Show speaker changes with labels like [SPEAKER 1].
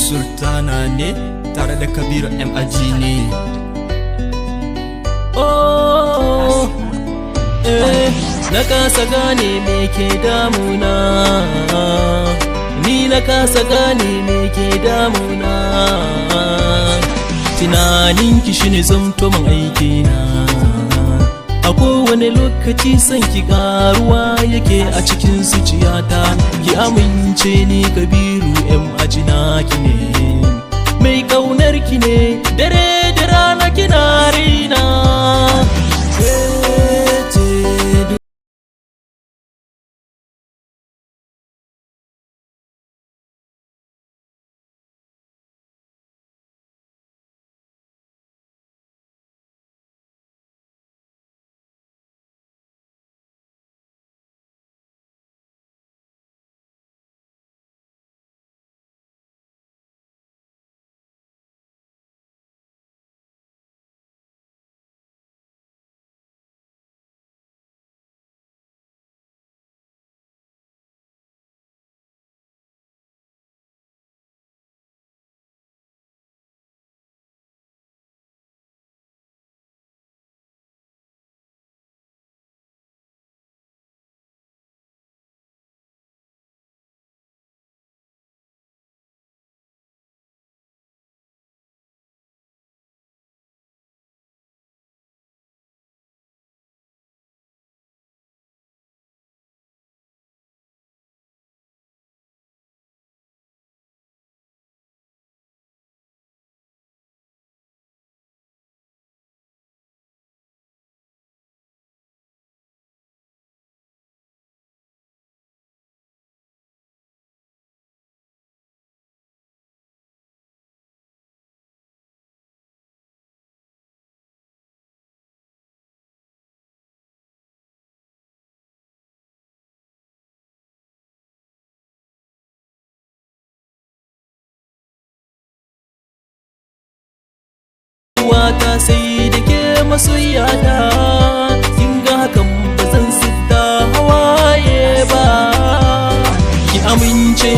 [SPEAKER 1] Sultana ne tare da Kabiru M Ajini. Oh, na kasa gane me ke damuna, ni na kasa gane me ke damuna. Tunaninki shine zamto man aikina, a kowane lokaci son ki karuwa yake a cikin zuciyata. Ki amince ni Kabiru M Ajina ki ne, mai kaunar ki ne, dare da rana kina rina. Wata sai da ke masoyata, kin ga hakan ba zan sidda hawaye ba. Ki amince